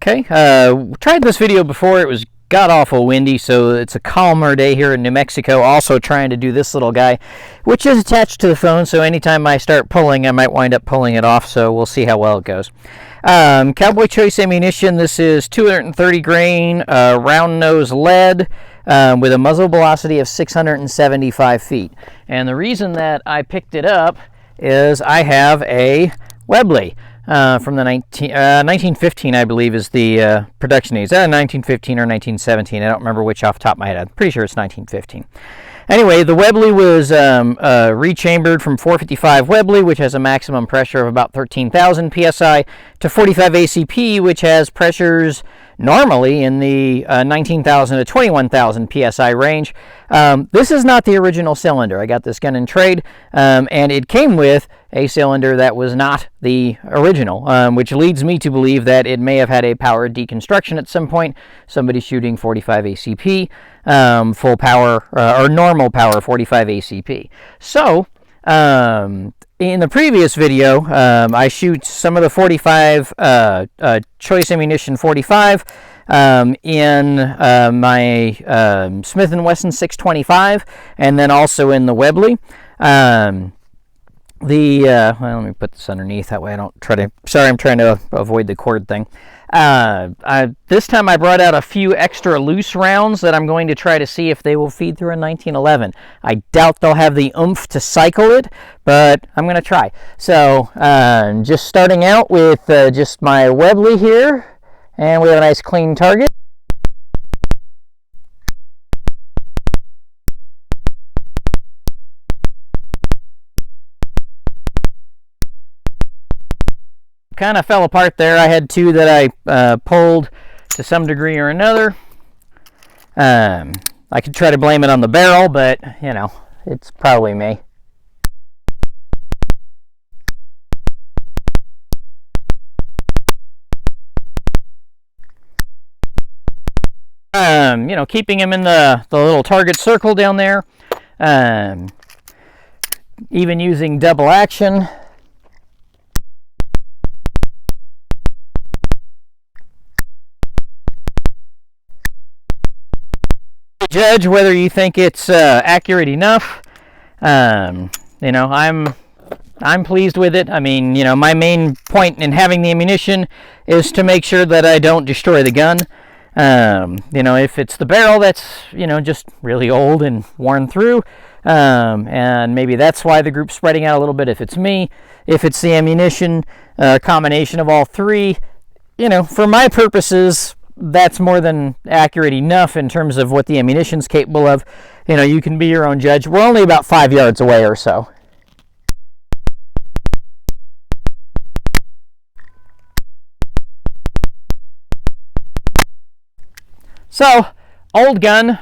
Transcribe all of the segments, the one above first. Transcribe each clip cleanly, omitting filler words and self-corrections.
Okay, tried this video before. It was god-awful windy, so it's a calmer day here in New Mexico. Also trying to do this little guy, which is attached to the phone, so anytime I start pulling, I might wind up pulling it off, so we'll see how well it goes. Cowboy Choice Ammunition. This is 230 grain, round nose lead, with a muzzle velocity of 675 feet. And the reason that I picked it up is I have a Webley. From the 1915, I believe, is the production dates. 1915 or 1917. I don't remember which off the top of my head. I'm pretty sure it's 1915. Anyway, the Webley was rechambered from 455 Webley, which has a maximum pressure of about 13,000 psi, to 45 ACP, which has pressures normally in the 19,000 to 21,000 psi range. This is not the original cylinder. I got this gun in trade, and it came with a cylinder that was not the original, which leads me to believe that it may have had a power deconstruction at some point. Somebody shooting 45 ACP, full power, or normal power 45 ACP. So, in the previous video, I shoot some of the 45 Choice Ammunition 45 in my Smith & Wesson 625, and then also in the Webley. Well, let me put this underneath, that way I don't try to, sorry, I'm trying to avoid the cord thing. This time I brought out a few extra loose rounds that I'm going to try to see if they will feed through a 1911. I doubt they'll have the oomph to cycle it, but I'm going to try. So, just starting out with just my Webley here, and we have a nice clean target. Kind of fell apart there. I had two that I pulled to some degree or another. I could try to blame it on the barrel, but, you know, it's probably me. You know, keeping him in the little target circle down there. Even using double action. Judge whether you think it's accurate enough. You know, I'm pleased with it. I mean, you know, my main point in having the ammunition is to make sure that I don't destroy the gun. You know, if it's the barrel that's, you know, just really old and worn through, and maybe that's why the group's spreading out a little bit. If it's me, if it's the ammunition, combination of all three, you know, for my purposes, that's more than accurate enough in terms of what the ammunition's capable of. You know, you can be your own judge. We're only about 5 yards away or so. So, old gun,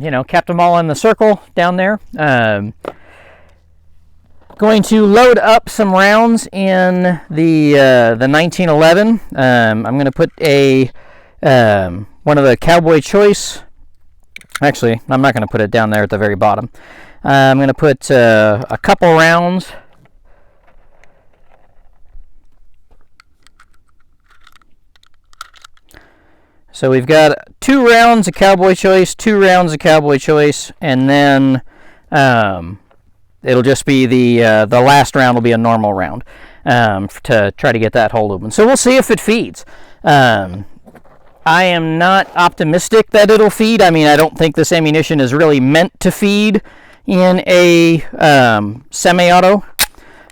you know, kept them all in the circle down there. Going to load up some rounds in the 1911. I'm going to put a one of the Cowboy Choice. Actually, I'm not going to put it down there at the very bottom. I'm going to put a couple rounds. So we've got 2 rounds of Cowboy Choice, 2 rounds of Cowboy Choice, and then it'll just be the last round will be a normal round to try to get that hole open. So we'll see if it feeds. I am not optimistic that it'll feed. I mean, I don't think this ammunition is really meant to feed in a semi-auto,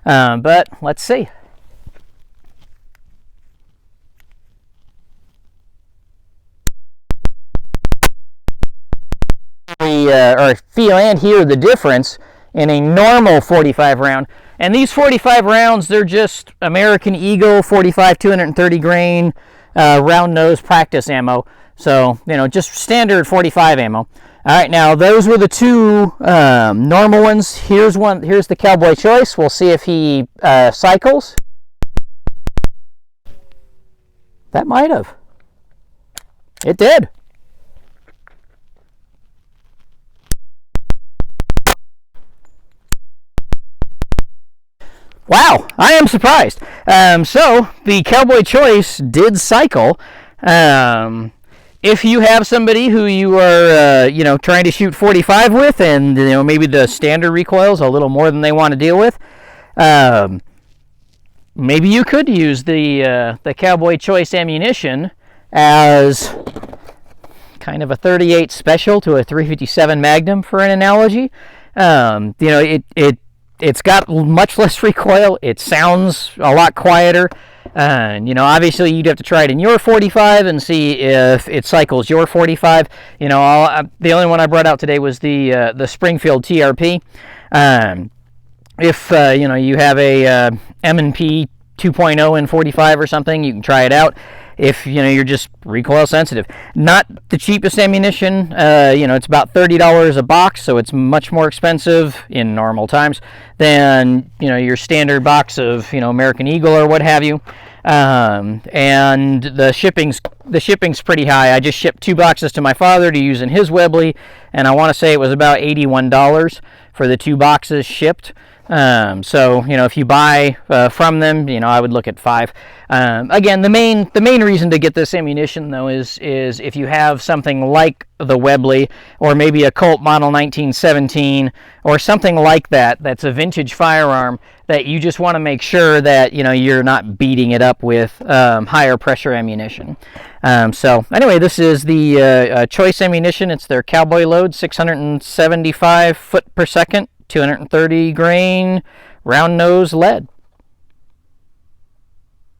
but let's see. Or feel and hear the difference in a normal 45 round. And these 45 rounds, they're just American Eagle 45 230 grain round nose practice ammo. So, you know, just standard 45 ammo. All right, now those were the 2 normal ones. Here's one. Here's the Cowboy Choice. We'll see if he cycles. That might have. It did. Wow, I am surprised. So the Cowboy Choice did cycle. If you have somebody who you are, trying to shoot 45 with, and maybe the standard recoil is a little more than they want to deal with, maybe you could use the Cowboy Choice Ammunition as kind of a 38 special to a 357 Magnum for an analogy. It's got much less recoil. It sounds a lot quieter. Obviously you'd have to try it in your 45 and see if it cycles your 45. The only one I brought out today was the Springfield TRP. If you have a M&P 2.0 in 45 or something, you can try it out. If you're just recoil sensitive, not the cheapest ammunition. It's about $30 a box, so it's much more expensive in normal times than your standard box of American Eagle or what have you. And the shipping's pretty high. I just shipped 2 boxes to my father to use in his Webley, and I want to say it was about $81 for the 2 boxes shipped. So if you buy from them, I would look at 5. Again, the main reason to get this ammunition though is if you have something like the Webley, or maybe a Colt Model 1917 or something like that, that's a vintage firearm that you just want to make sure that you're not beating it up with higher pressure ammunition. So anyway, this is the Choice Ammunition. It's their Cowboy load, 675 foot per second, 230 grain round nose lead.